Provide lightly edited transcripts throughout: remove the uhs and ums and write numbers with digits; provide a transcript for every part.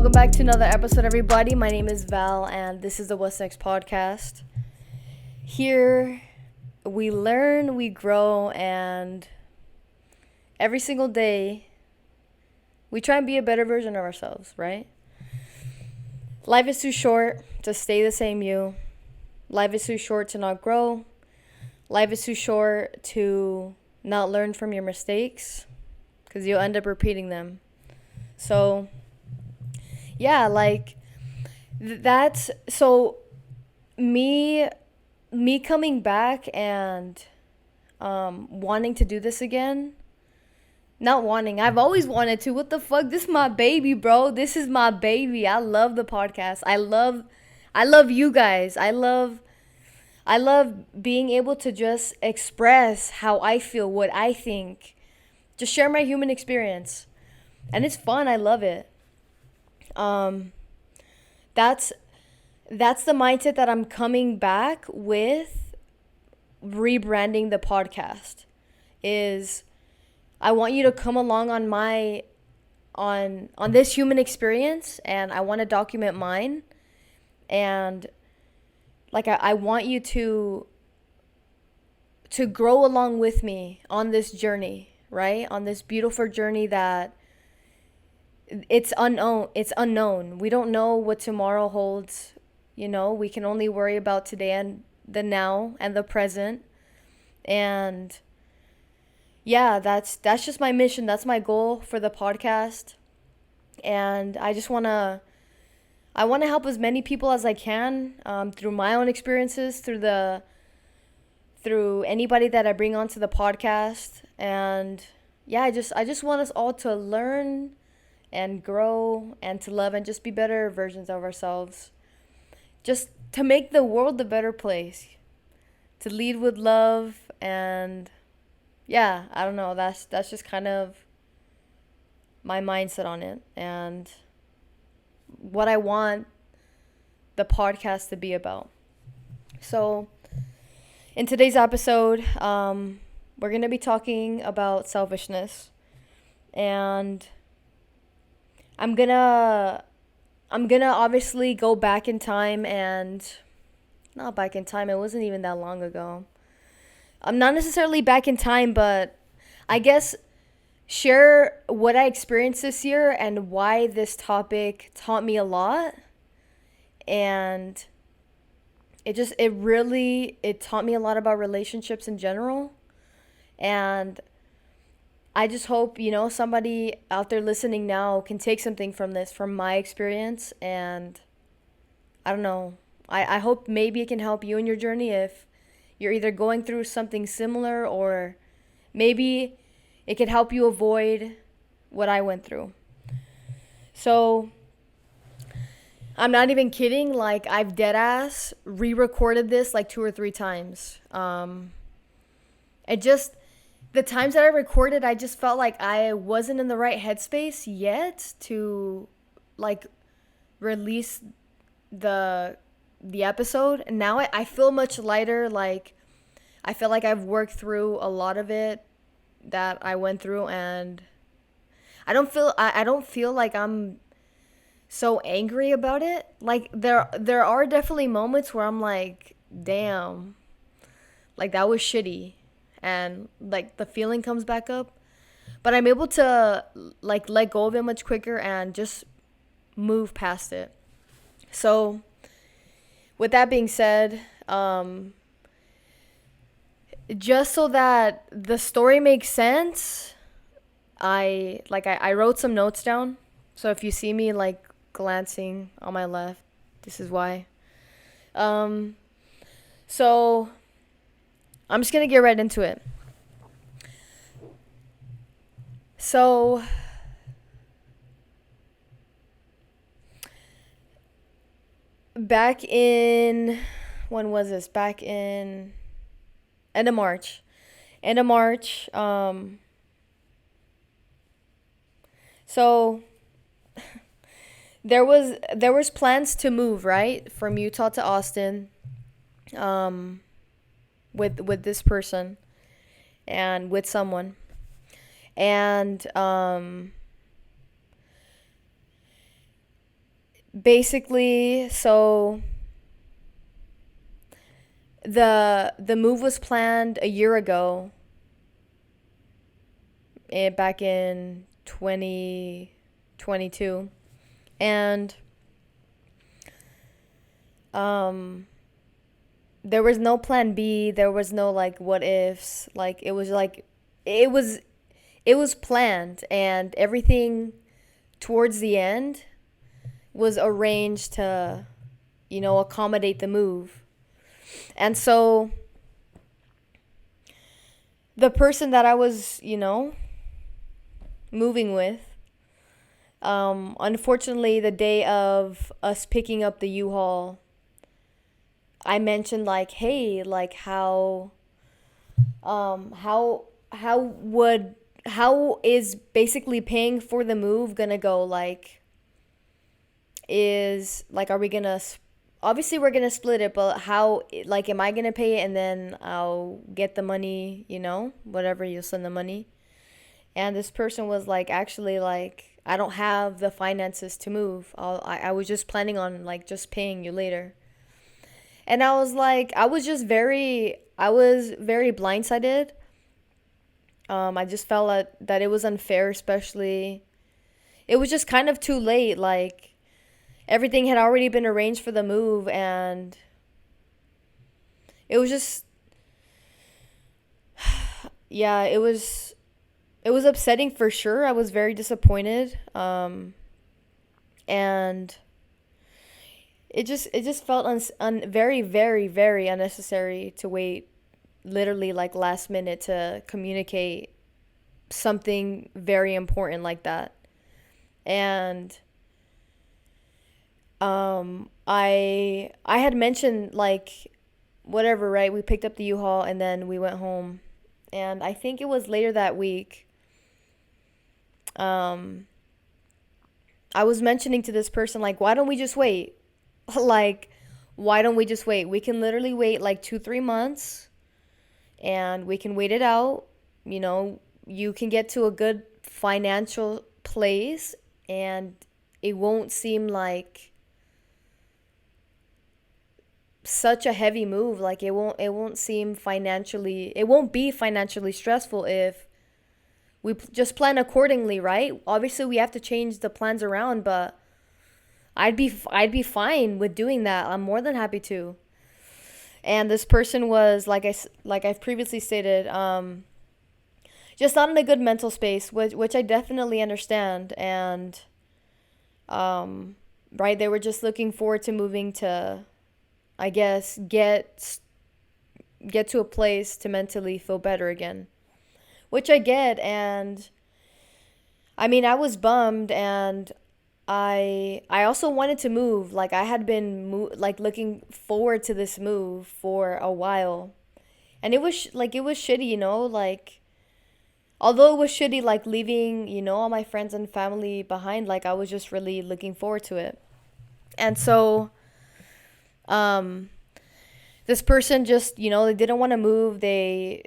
welcome back to another episode, everybody. My name is Val, and this is the What's Next podcast. Here, we learn, we grow, and every single day, we try and be a better version of ourselves, right? Life is too short to stay the same you. Life is too short to not grow. Life is too short to not learn from your mistakes, because you'll end up repeating them. So, yeah, like, that's, so, me coming back and, wanting to do this again, not wanting, I've always wanted to, what the fuck, this is my baby, bro, this is my baby, I love the podcast, I love you guys, I love being able to just express how I feel, what I think, just share my human experience, and it's fun, I love it. That's the mindset that I'm coming back with rebranding the podcast. Is I want you to come along on my on this human experience, and I want to document mine, and like I want you to grow along with me on this journey, right? On this beautiful journey that it's unknown. We don't know what tomorrow holds. We can only worry about today and the now and the present. And yeah, that's just my mission. That's my goal for the podcast. And I want to help as many people as I can, through my own experiences, through anybody that I bring onto the podcast. And yeah, I just want us all to learn and grow and to love and just be better versions of ourselves. Just to make the world a better place. To lead with love, and yeah, I don't know, that's just kind of my mindset on it and what I want the podcast to be about. So, in today's episode, we're going to be talking about selfishness, and I'm gonna obviously go back in time, and not back in time, it wasn't even that long ago. I'm not necessarily back in time, but I guess share what I experienced this year and why this topic taught me a lot. And it taught me a lot about relationships in general. And I just hope, somebody out there listening now can take something from this, from my experience. And I don't know, I hope maybe it can help you in your journey if you're either going through something similar, or maybe it could help you avoid what I went through. So, I'm not even kidding, like, I've dead ass re-recorded this like 2 or 3 times. The times that I recorded, I just felt like I wasn't in the right headspace yet to, like, release the episode. And now I feel much lighter. Like, I feel like I've worked through a lot of it that I went through, and I don't feel like I'm so angry about it. Like, there are definitely moments where I'm like, damn, like, that was shitty. And like the feeling comes back up, but I'm able to like let go of it much quicker and just move past it. So with that being said, just so that the story makes sense, I wrote some notes down. So if you see me like glancing on my left, this is why. So I'm just going to get right into it. So, back in, when was this? Back in end of March. So there was plans to move, right? From Utah to Austin. With this person and with someone, and Basically, so the move was planned a year ago, back in 2022. And um there was no plan B, there was no like what ifs. Like it was it was planned, and everything towards the end was arranged to, accommodate the move. And so the person that I was, moving with, unfortunately, the day of us picking up the U-Haul, I mentioned like, hey, like how is basically paying for the move gonna go? Like, is like, are we gonna obviously we're gonna split it, but how, like, am I gonna pay it and then I'll get the money, whatever, you'll send the money. And this person was like, actually, like, I don't have the finances to move. I was just planning on like just paying you later. And I was like, I was very blindsided. I just felt that it was unfair, especially it was just kind of too late. Like, everything had already been arranged for the move, and it was just, yeah, it was upsetting for sure. I was very disappointed. And it just felt very, very, very unnecessary to wait literally like last minute to communicate something very important like that. And I had mentioned like whatever, right? We picked up the U-Haul and then we went home. And I think it was later that week. Um I was mentioning to this person like, why don't we just wait? Like, why don't we just wait? We can literally wait like 2, 3 months, and we can wait it out. You can get to a good financial place, and it won't seem like such a heavy move. Like, it won't be financially stressful if we just plan accordingly, right? Obviously, we have to change the plans around, but I'd be fine with doing that. I'm more than happy to. And this person was like I've previously stated, just not in a good mental space, which I definitely understand. And right, they were just looking forward to moving to, I guess, get to a place to mentally feel better again, which I get. And I mean, I was bummed, and I also wanted to move. Like, I had been like looking forward to this move for a while. And it was shitty, like, although it was shitty like leaving, all my friends and family behind, like, I was just really looking forward to it. And so um this person just, they didn't want to move. They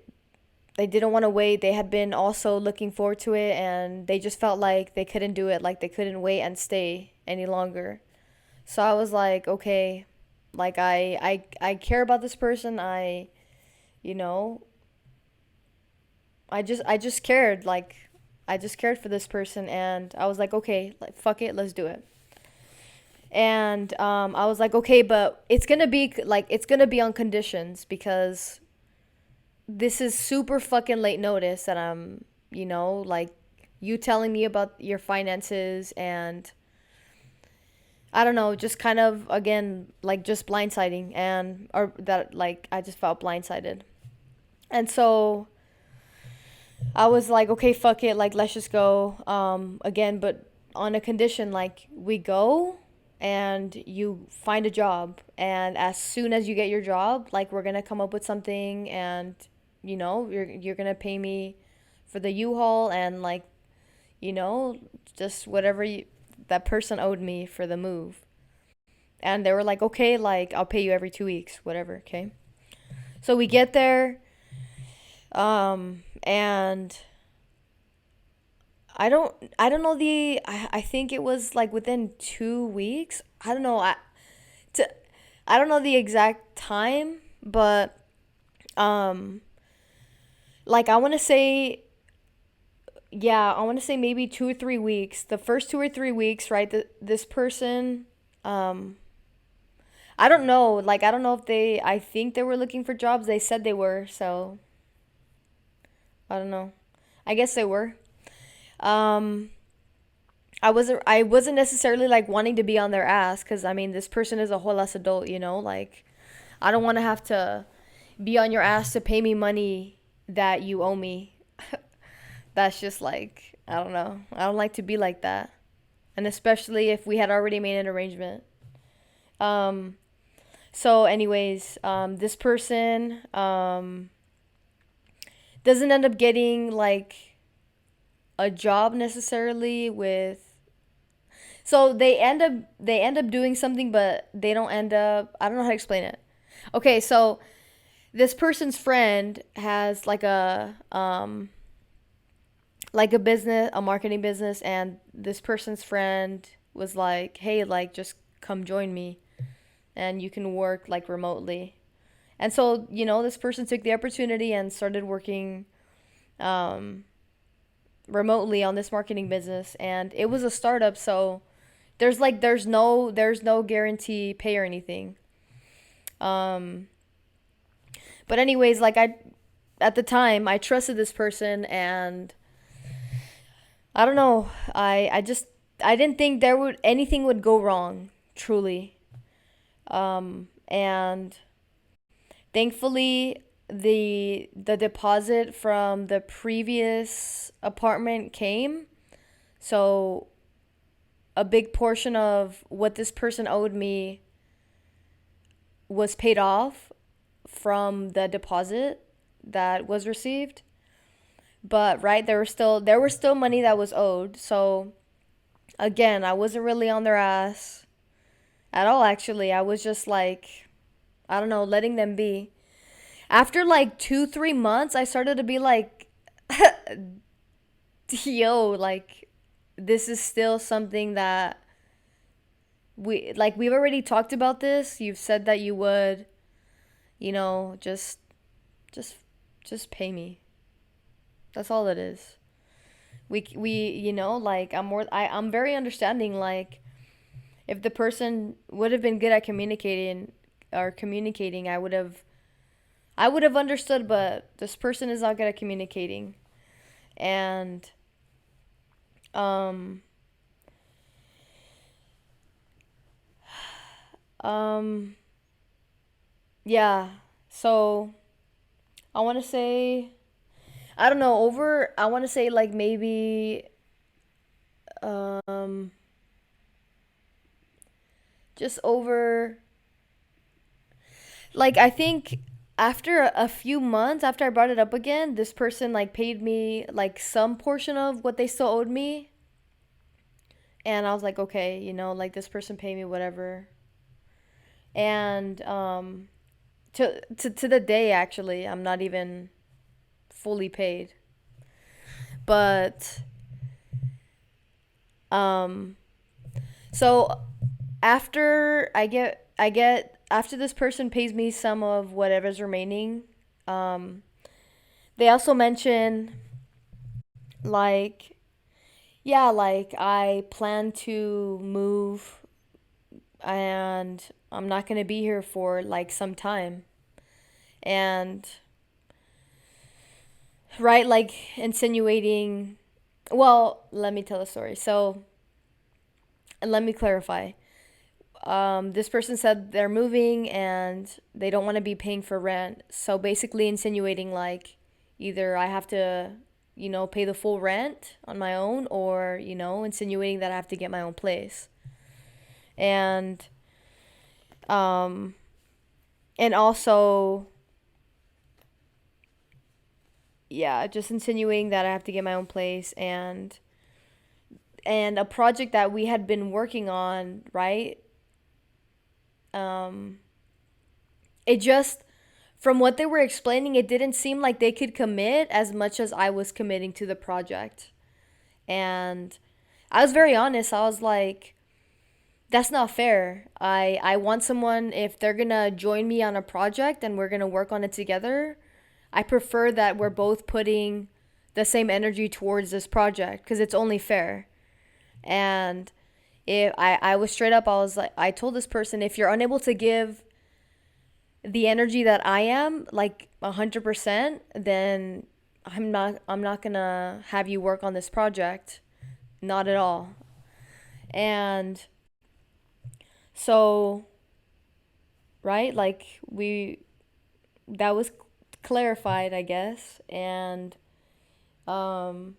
didn't want to wait. They had been also looking forward to it, and they just felt like they couldn't do it. Like, they couldn't wait and stay any longer. So I was like, okay, like, I care about this person. You know, I just cared. Like, I just cared for this person, and I was like, okay, like, fuck it, let's do it. And I was like, okay, but it's gonna be on conditions, because this is super fucking late notice that I'm, like, you telling me about your finances, and I don't know, just kind of, again, like, just blindsiding, and or that, like, I just felt blindsided. And so I was like, okay, fuck it, like, let's just go, again, but on a condition, like, we go and you find a job, and as soon as you get your job, like, we're gonna come up with something, and you're gonna pay me for the U-Haul, and, like, you know just whatever that person owed me for the move. And they were like, okay, like, I'll pay you every 2 weeks, whatever. Okay, so we get there, and I don't know, I think it was like within 2 weeks. I don't know. To, I don't know the exact time, but um like I want to say, yeah, I want to say maybe 2 or 3 weeks. The first 2 or 3 weeks, right? This person, um, I don't know. Like, I don't know if I think they were looking for jobs. They said they were, so I don't know. I guess they were. Um, I wasn't necessarily like wanting to be on their ass because I mean, this person is a whole ass adult, you know? Like, I don't want to have to be on your ass to pay me money that you owe me. That's just like, I don't know. I don't like to be like that. And especially if we had already made an arrangement. Um, so, anyways, this person doesn't end up getting like a job necessarily with. So they end up doing something, but they don't end up. I don't know how to explain it. Okay, so this person's friend has like a business, a marketing business, and this person's friend was like, "Hey, like just come join me and you can work like remotely." And so, this person took the opportunity and started working um remotely on this marketing business, and it was a startup, so there's no guarantee pay or anything. Um but anyways, like I at the time I trusted this person, and I don't know. I didn't think there would anything would go wrong, truly. And thankfully the deposit from the previous apartment came. So a big portion of what this person owed me was paid off from the deposit that was received. But right, there was still money that was owed. So again, I wasn't really on their ass at all, actually. I was just like, I don't know, letting them be. After like 2, 3 months, I started to be like, yo, like, this is still something that we've already talked about this. You've said that you would, just, just pay me. That's all it is. Like, I'm very understanding. Like, if the person would have been good at communicating, I would have understood, but this person is not good at communicating. And um um yeah. So I want to say, I don't know, I want to say like maybe um just over, like, I think after a few months after I brought it up again, this person like paid me like some portion of what they still owed me. And I was like, okay, like, this person paid me whatever. And to the day, actually, I'm not even fully paid. But um so after after this person pays me some of whatever's remaining, um they also mention, like, yeah, like, I plan to move, and I'm not going to be here for like some time. And right, like, insinuating, well, let me tell the story. So, and let me clarify. This person said they're moving and they don't want to be paying for rent. So basically insinuating like either I have to, pay the full rent on my own, or, insinuating that I have to get my own place. And um and also, yeah, just insinuating that I have to get my own place, and a project that we had been working on, right? Um it just, from what they were explaining, it didn't seem like they could commit as much as I was committing to the project. And I was very honest. I was like, that's not fair. I want someone, if they're gonna join me on a project and we're gonna work on it together, I prefer that we're both putting the same energy towards this project because it's only fair. And if I was straight up, I was like, I told this person, if you're unable to give the energy that I am, like 100%, then I'm not gonna have you work on this project. Not at all. And so, right, like we that was clarified, I guess. And um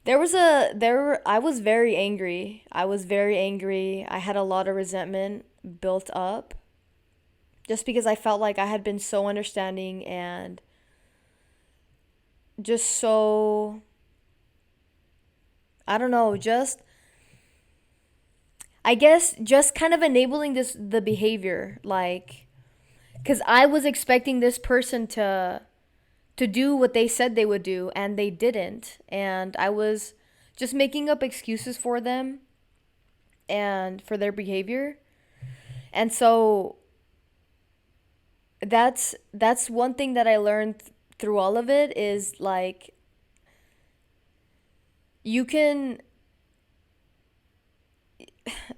I was very angry. I had a lot of resentment built up just because I felt like I had been so understanding and just so, I don't know, just, I guess just kind of enabling the behavior, like, cuz I was expecting this person to do what they said they would do and they didn't, and I was just making up excuses for them and for their behavior. And so that's one thing that I learned through all of it is like you can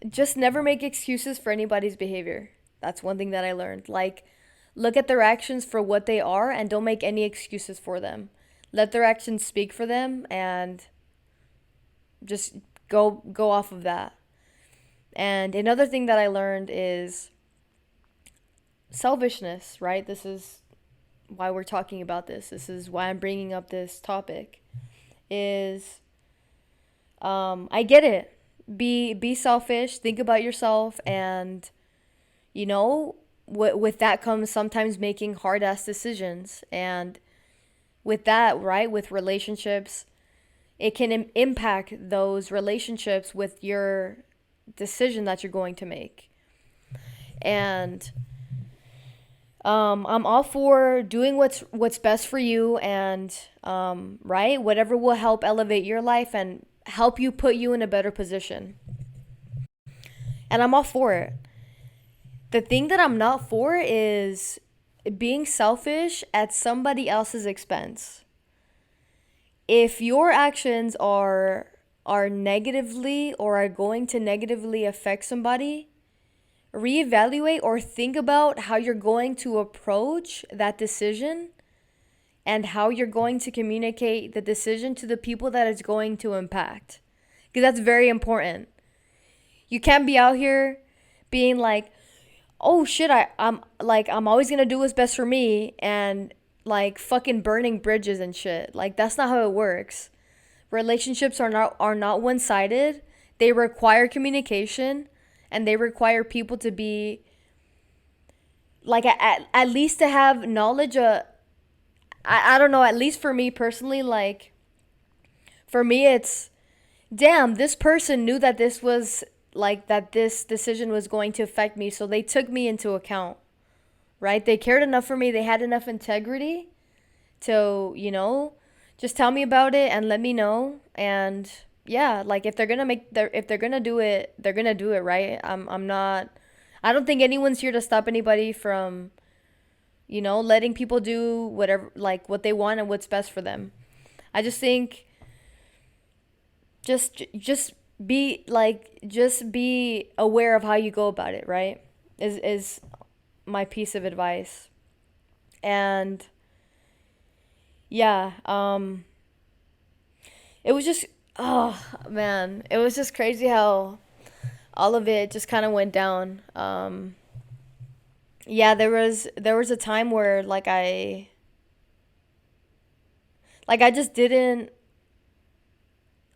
just never make excuses for anybody's behavior. That's one thing that I learned. Like, look at their actions for what they are and don't make any excuses for them. Let their actions speak for them and just go off of that. And another thing that I learned is selfishness, right? This is why we're talking about this. This is why I'm bringing up this topic. Is I get it. Be selfish. Think about yourself, and with that comes sometimes making hard ass decisions. And with that, right, with relationships, it can impact those relationships with your decision that you're going to make. And I'm all for doing what's best for you, and right, whatever will help elevate your life and help you put you in a better position. And I'm all for it. The thing that I'm not for is being selfish at somebody else's expense. If your actions are negatively or are going to negatively affect somebody, reevaluate or think about how you're going to approach that decision and how you're going to communicate the decision to the people that it's going to impact. Because that's very important. You can't be out here being like, oh shit, I'm always gonna do what's best for me, and like fucking burning bridges and shit. Like, that's not how it works. Relationships are not one-sided. They require communication, and they require people to be like at least to have knowledge. I don't know, at least for me personally, like, for me it's, damn, this person knew that this was like that this decision was going to affect me, so they took me into account, right? They cared enough for me, they had enough integrity to, just tell me about it and let me know. And yeah, like, if they're gonna do it, they're gonna do it, right? I'm not, I don't think anyone's here to stop anybody from, letting people do whatever, like, what they want and what's best for them. I just think just be aware of how you go about it, right? Is my piece of advice. And yeah, it was just, oh man, it was just crazy how all of it just kind of went down. Yeah, there was a time where I just didn't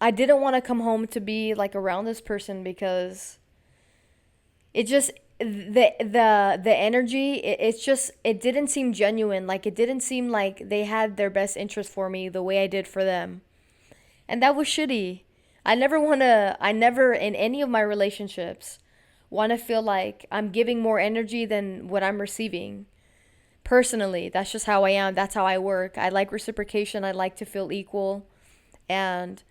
want to come home to be like around this person because it just, the energy, it didn't seem genuine. Like, it didn't seem like they had their best interest for me the way I did for them. And that was shitty. I never in any of my relationships want to feel like I'm giving more energy than what I'm receiving. Personally, that's just how I am. That's how I work. I like reciprocation. I like to feel equal. And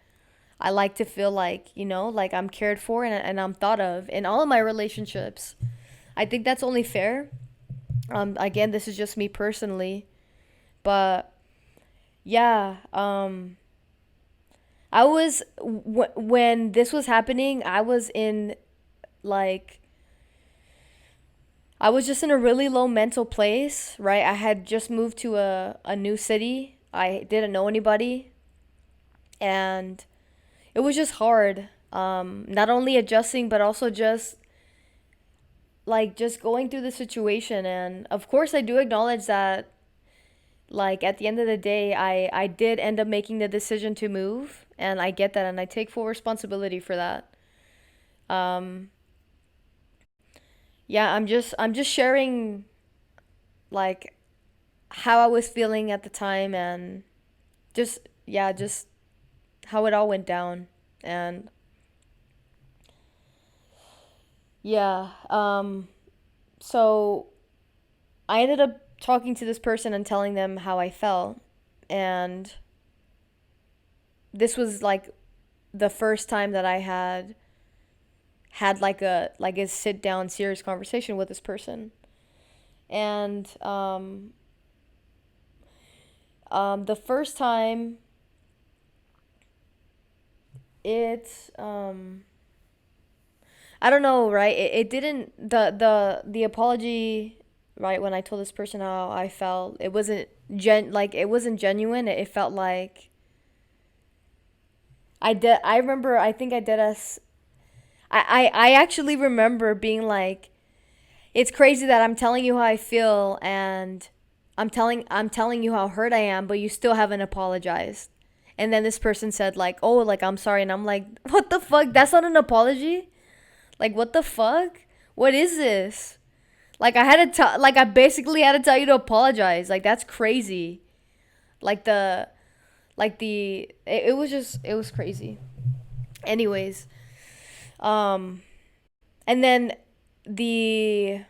I like to feel like, like I'm cared for and I'm thought of in all of my relationships. I think that's only fair. Again, this is just me personally, but yeah, when this was happening, like, I was just in a really low mental place, right? I had just moved to a new city. I didn't know anybody, and it was just hard. Not only adjusting, but also just going through the situation. And of course, I do acknowledge that, like, at the end of the day, I did end up making the decision to move, and I get that, and I take full responsibility for that. Um, yeah, I'm just sharing, like, how I was feeling at the time, and just how it all went down. And yeah, so I ended up talking to this person and telling them how I felt. And this was like the first time that I had like a sit down serious conversation with this person. And the first time, it's I don't know, right? It didn't the apology, right? When I told this person how I felt, it wasn't genuine. It felt like I remember, I think I did us. I actually remember being like, it's crazy that I'm telling you how I feel, and I'm telling you how hurt I am, but you still haven't apologized. And then this person said, like, "Oh, like, I'm sorry." And I'm like, "What the fuck? That's not an apology? Like, what the fuck? What is this?" Like, I basically had to tell you to apologize. Like, that's crazy. Like it was crazy. Anyways, um and then the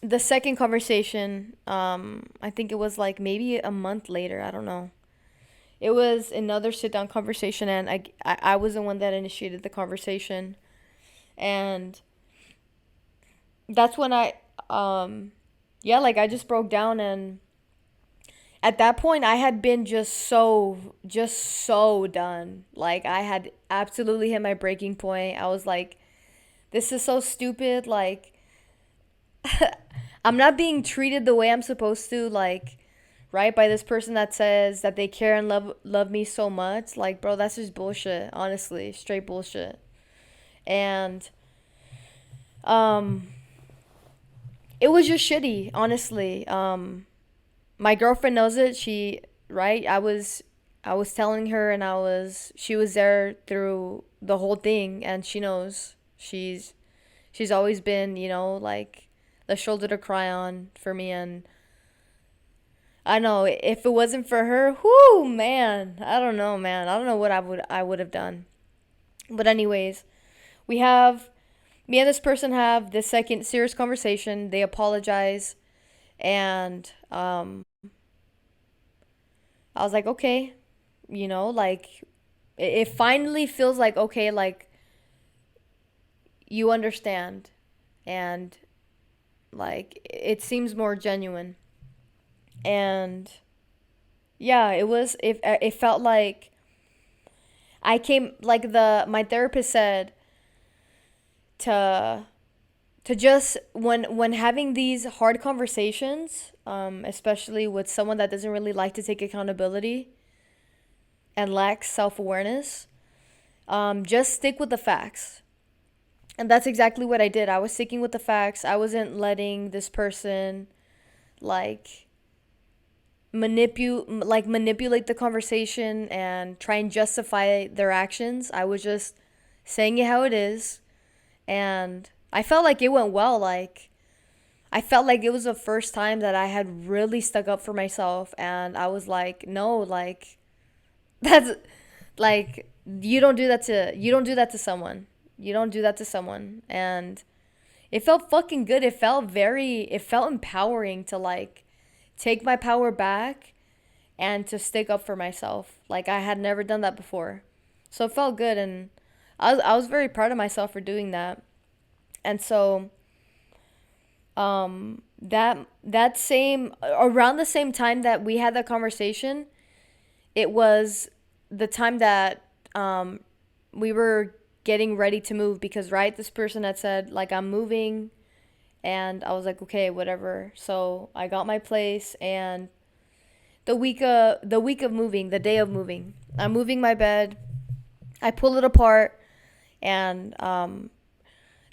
the second conversation, I think it was like maybe a month later, I don't know. It was another sit down conversation, and I was the one that initiated the conversation. And that's when yeah, like, I just broke down. And at that point, I had been just so done. Like, I had absolutely hit my breaking point. I was like, this is so stupid. Like, I'm not being treated the way I'm supposed to, like, right, by this person that says that they care and love me so much. Like, bro, that's just bullshit, honestly, straight bullshit. And um it was just shitty, honestly. My girlfriend knows it. Right, I was telling her, and she was there through the whole thing, and she knows. She's always been, like, the shoulder to cry on for me. And I know, if it wasn't for her, whoo, man, I don't know, man. I don't know what I would have done. But anyways, we have me and this person have this second serious conversation. They apologize, and I was like, okay, like, it finally feels like, okay, like, you understand, and, like, it seems more genuine. And yeah, it felt like I came, like, the my therapist said, to just, when having these hard conversations, especially with someone that doesn't really like to take accountability and lacks self-awareness, just stick with the facts. And that's exactly what I did. I was sticking with the facts. I wasn't letting this person, like, manipulate the conversation and try and justify their actions. I was just saying it how it is. And I felt like it went well. Like, I felt like it was the first time that I had really stuck up for myself, and I was like, no, like, that's, like, you don't do that to someone. You don't do that to someone. And it felt fucking good. It felt empowering to, like, take my power back and to stick up for myself. Like I had never done that before. So it felt good, and I was very proud of myself for doing that. And so that same around the same time that we had that conversation, it was the time that we were getting ready to move, because right, this person had said like I'm moving, and I was like okay, whatever. So I got my place, and the week of moving, the day of moving, I'm moving my bed. I pull it apart, and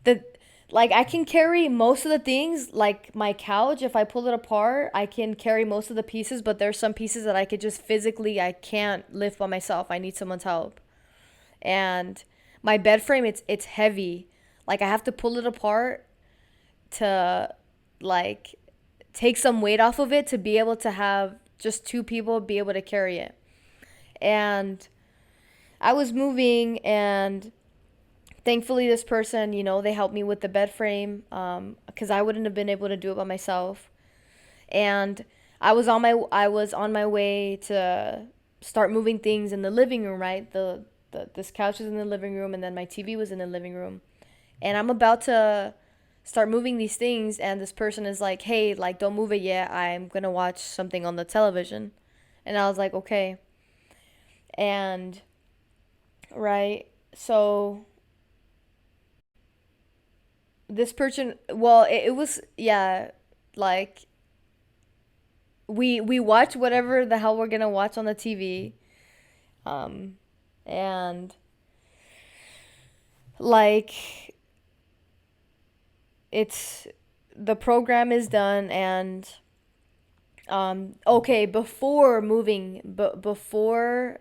the like I can carry most of the things, like my couch. If I pull it apart, I can carry most of the pieces, but there's some pieces that I could just physically I can't lift by myself. I need someone's help. And my bed frame, it's heavy. Like I have to pull it apart to like take some weight off of it to be able to have just two people be able to carry it. And I was moving, and thankfully this person, they helped me with the bed frame, because I wouldn't have been able to do it by myself. And I was on my way to start moving things in the living room, right? This couch is in the living room, and then my TV was in the living room. And I'm about to start moving these things, and this person is like, "Hey, like don't move it yet. I'm going to watch something on the television." And I was like, "Okay." And right, so this person, well, it was, yeah, like we watch whatever the hell we're going to watch on the TV. Um and like it's the program is done, and okay, before moving, but before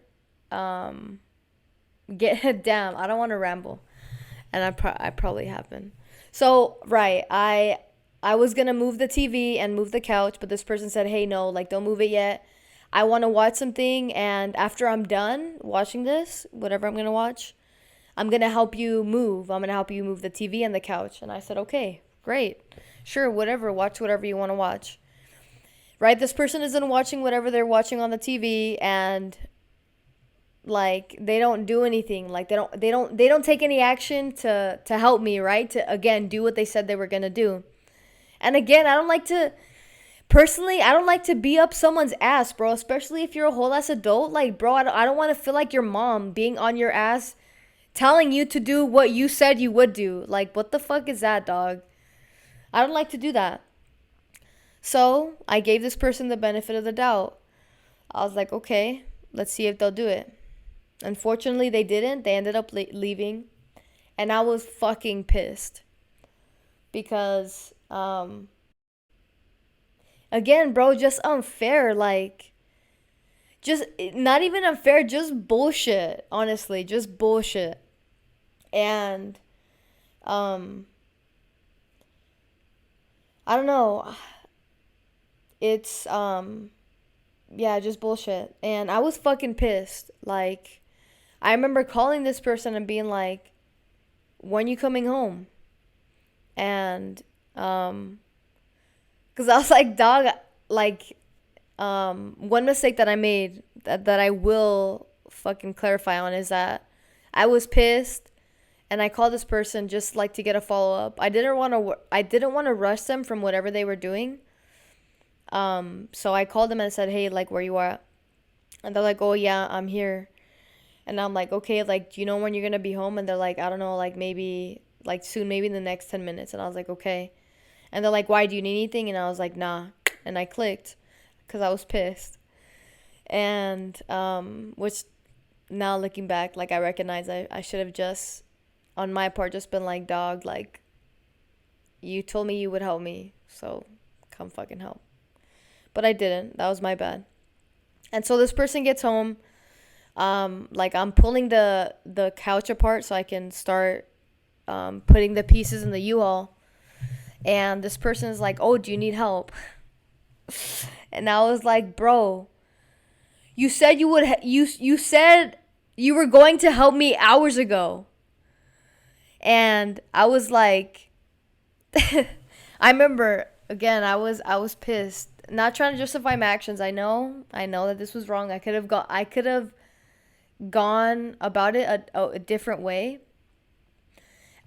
um get damn, I don't want to ramble, and I probably have been. So right, I was gonna move the TV and move the couch, but this person said, "Hey, no, like don't move it yet. I want to watch something, and after I'm done watching this, whatever I'm gonna watch, I'm gonna help you move. I'm gonna help you move the TV and the couch." And I said, "Okay, great, sure, whatever. Watch whatever you want to watch." Right, this person isn't watching whatever they're watching on the TV, and like they don't do anything, like they don't take any action to help me, right, to again do what they said they were going to do. And again, I don't like to be up someone's ass, bro, especially if you're a whole ass adult. Like bro, I don't want to feel like your mom being on your ass telling you to do what you said you would do. Like what the fuck is that, dog? I don't like to do that. So I gave this person the benefit of the doubt. I was like, okay, let's see if they'll do it. Unfortunately, they didn't. They ended up leaving. And I was fucking pissed. Because, again, bro, just unfair. Like, just not even unfair, just bullshit. Honestly, just bullshit. And, um, I don't know. It's, yeah, just bullshit. And I was fucking pissed. Like, I remember calling this person and being like, when you coming home? And because I was like, dog, like one mistake that I made that I will fucking clarify on is that I was pissed, and I called this person just like to get a follow up. I didn't want to rush them from whatever they were doing. So I called them and said, "Hey, like where you are?" And they're like, "Oh yeah, I'm here." And I'm like, "Okay, like, do you know when you're gonna be home?" And they're like, "I don't know, like maybe, like soon, maybe in the next 10 minutes." And I was like, "Okay." And they're like, "Why, do you need anything?" And I was like, "Nah." And I clicked because I was pissed. And, which now looking back, like I recognize I should have just, on my part, just been like, "Dog, like, you told me you would help me, so come fucking help." But I didn't. That was my bad. And so this person gets home. Like I'm pulling the couch apart so I can start putting the pieces in the U-Haul. And this person is like, "Oh, do you need help?" And I was like, "Bro, you said you would. You said you were going to help me hours ago." And I was like, I remember again, I was pissed. Not trying to justify my actions. I know that this was wrong. I could have gone about it a different way.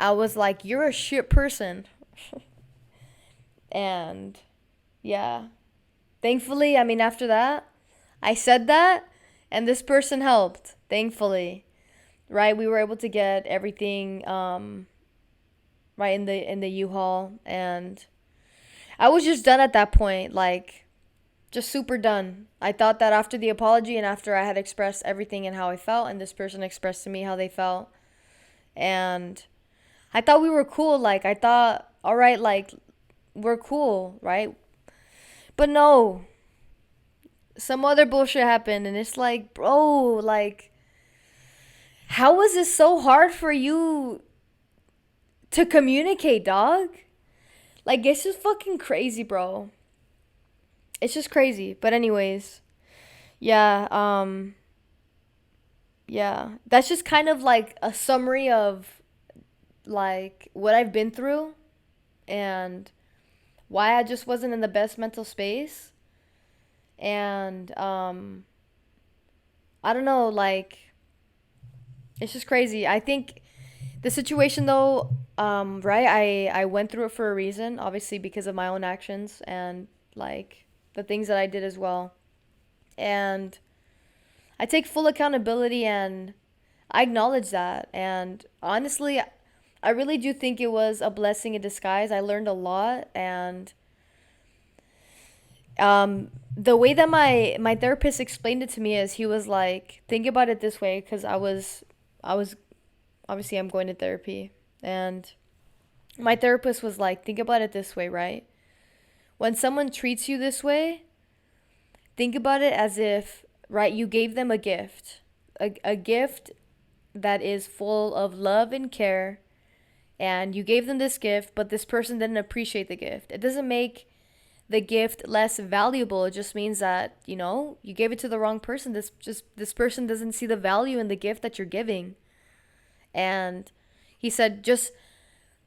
I was like, "You're a shit person," and yeah. Thankfully, I mean, after that, I said that, and this person helped. Thankfully, right? We were able to get everything right in the U-Haul, and I was just done at that point, like just super done. I thought that after the apology and after I had expressed everything and how I felt, and this person expressed to me how they felt, and I thought we were cool. Like I thought, all right, like we're cool, right? But no, some other bullshit happened, and it's like, bro, like, how was it so hard for you to communicate, dog? Like, it's just fucking crazy, bro. It's just crazy. But anyways, yeah, yeah. That's just kind of like a summary of like what I've been through and why I just wasn't in the best mental space. And I don't know, like it's just crazy. I think the situation though, right? I went through it for a reason, obviously because of my own actions and like the things that I did as well. And I take full accountability and I acknowledge that. And honestly, I really do think it was a blessing in disguise. I learned a lot, and the way that my therapist explained it to me is he was like, think about it this way, because I was obviously I'm going to therapy, and my therapist was like, think about it this way, right? When someone treats you this way, think about it as if, right, you gave them a gift, a gift that is full of love and care, and you gave them this gift, but this person didn't appreciate the gift. It doesn't make the gift less valuable. It just means that, you gave it to the wrong person. This person doesn't see the value in the gift that you're giving. And he said, just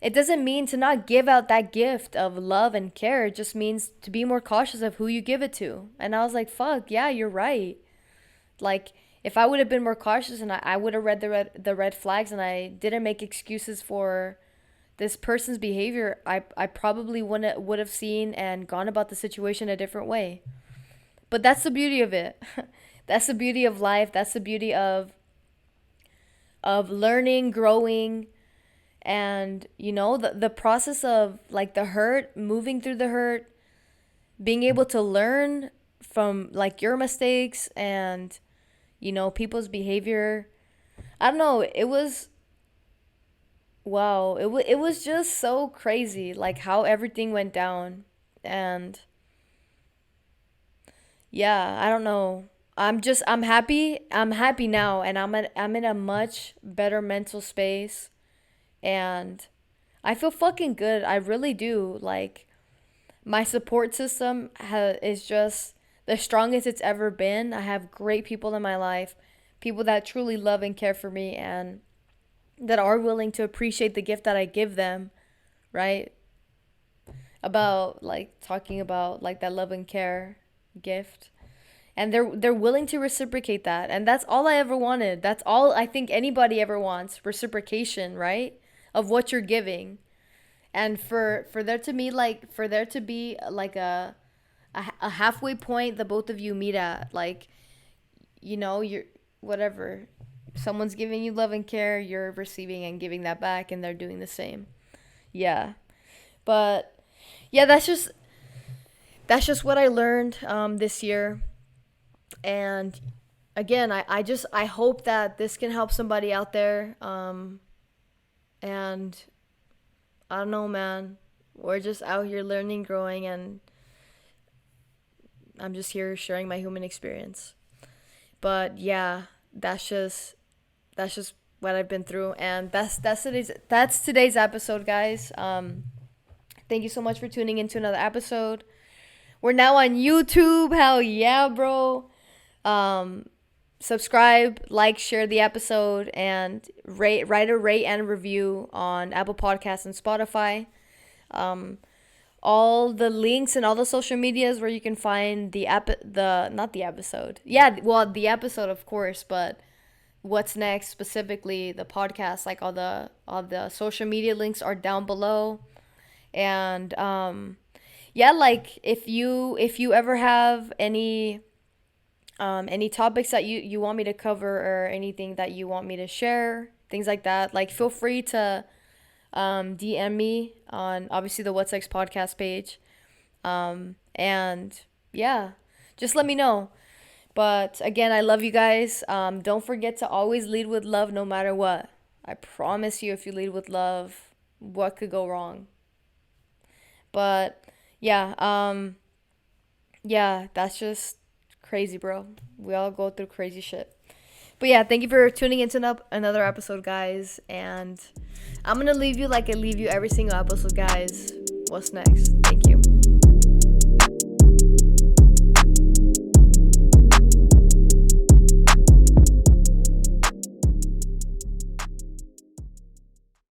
it doesn't mean to not give out that gift of love and care. It just means to be more cautious of who you give it to. And I was like, fuck, yeah, you're right. Like, if I would have been more cautious and I would have read the red flags and I didn't make excuses for this person's behavior, I probably would have seen and gone about the situation a different way. But that's the beauty of it. That's the beauty of life. That's the beauty of learning, growing, and the process of like the hurt, moving through the hurt, being able to learn from like your mistakes and people's behavior. I don't know, it was wow, it was just so crazy like how everything went down. And yeah, I don't know. I'm happy now, and I'm in a much better mental space, and I feel fucking good. I really do. Like, my support system is just the strongest it's ever been. I have great people in my life, people that truly love and care for me, and that are willing to appreciate the gift that I give them, right? About like talking about like that love and care gift. And they're willing to reciprocate that. And that's all I ever wanted. That's all I think anybody ever wants, reciprocation, right? Of what you're giving. And for there to be like a halfway point that both of you meet at, like, you're whatever, someone's giving you love and care, you're receiving and giving that back, and they're doing the same. Yeah. But yeah, that's just what I learned this year. And again, I hope that this can help somebody out there. And I don't know, man. We're just out here learning, growing, and I'm just here sharing my human experience. But yeah, that's just what I've been through, and that's today's episode, guys. Thank you so much for tuning into another episode. We're now on YouTube. Hell yeah, bro. Um, Subscribe, like, share the episode, and write a rate and review on Apple Podcasts and Spotify. Um, all the links and all the social medias where you can find not the episode. Yeah, well, the episode, of course, but what's next, specifically the podcast, like all the social media links are down below. And yeah, like if you ever have any topics that you want me to cover, or anything that you want me to share, things like that, like feel free to DM me on, obviously, the What's Next podcast page. And yeah, just let me know. But again, I love you guys. Don't forget to always lead with love no matter what. I promise you, if you lead with love, what could go wrong? But yeah, yeah, that's just crazy, bro. We all go through crazy shit. But yeah, thank you for tuning into another episode, guys. And I'm going to leave you like I leave you every single episode, guys. What's next? Thank you.